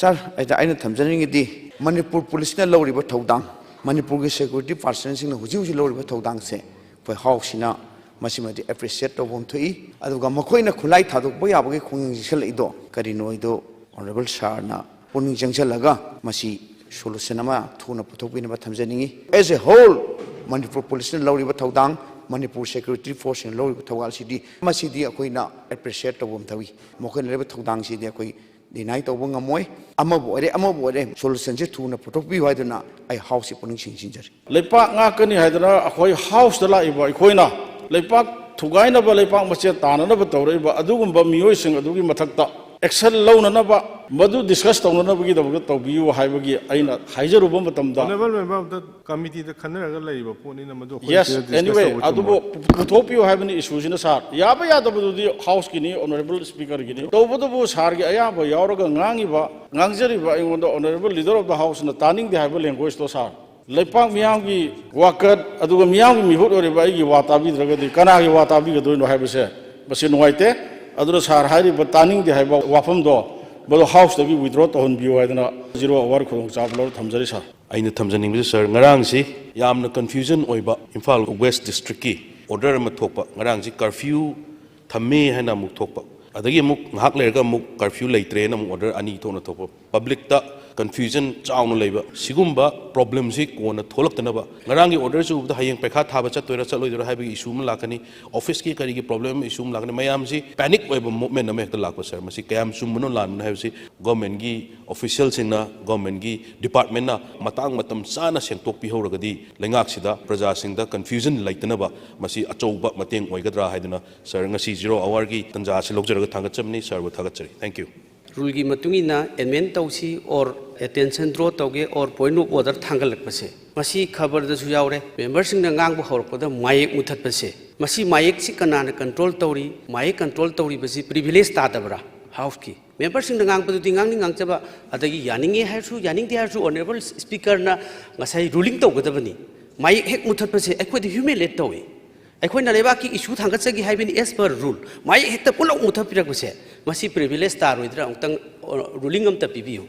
Sir, I Tamjani di Manipur police na low river Todang, Manipur security persons in the Huju low river Todang say, for house na Masimati appreciate of one to eat. Aduga Makoina Kulai Tadu Boyabe Kung Shalido, Carinoido, Honorable Sharna, Puning Jangsalaga, Masi, Solusanama, Tuna Potopin about Tamzani. As a whole, Manipur police in low river Todang, Manipur security force in low river Tawal City, Masidi Aquina appreciate of one Tawi, Mokan river Todang City Aqui. The night of Wangamoy, Amabore, solution to na Potopi Widena, I house a punishing ginger. Lepak Nakani Hydra, a house the light by Koina, Lepak, Tugaina Lepak Macheta, another Tori, Adugum Bamuising, Adugi Matata, Excel loan another, Madu discussed on another bit of you, Hybagi, Aina, Hyderubum. Never member of the committee, the Canada labor, put in a Madu. Yes, anyway, Adubo have any issues in the Sar. Yabaya, the house guinea, honorable speaker guinea. Tobotabus Hargi Ayaba, Yaroga, Nangiba, Nangzeriba, the honorable leader of the house and the turning the Hybel language to Sar. Lepang Miangi, Wakat, Aduga Miangi, who or Rebagi, Watabi, the Kanagi Watabi, doing no have a say. But in White, others are highly but turning the Hyba Wapam door. But the house that we withdraw on view, I don't know, 0 work from Lord Tamzarisa. I know Tamzani, sir, Narangsi, Yam confusion oiba, Imphal West District, order Matopa, Narangsi, curfew, Tame Hana Mutopa. Adagi Muk, Haklerga Muk, curfew late train, order Anito Topa. Public confusion, Chown labor. Sigumba, problems, one a Tolok Tanaba. Narangi orders of the Hayang Pekat Habacha, Toyota, having Isum Lakani, office key problem, Isum Lakani, Mayamsi, panic web movement of the Lakos, Masi Kayam Sumulan, have si, government officials in a government department, Matang Matam Sana Sentopi Horagadi, Langaxida, Prajasinda, confusion like Tanaba, Masi Achoba, Mating, Oigadra, Hadina, Sir Ngasi 0 Awargi, Tanjas, Loja Tangatsamni, Sir with Tagatari. Thank you. Rulgi matungina amendment tausi or attention draw tauge or point of order thangalak pase masi khabar da su yaure members sing ngang bu horpada mic muthat pase masi mic si kanana control tauri mic control tauri basi privilege ta dabra house ki members sing ngang padu tingang ni ngang chaba adagi yaninge haisu yaning ti haisu honorable speaker na ngasai ruling taugadabani mic hek muthat pase ekwadi humiliate tawi अखोइना लेबाकी issue थांगतसगी हाइबेनी as per rule माई हेक्ता पुलक मुथपिरक बसे मसी प्रिविलेज तार होइद्रा अंतंग रूलिंग अमता पिबियो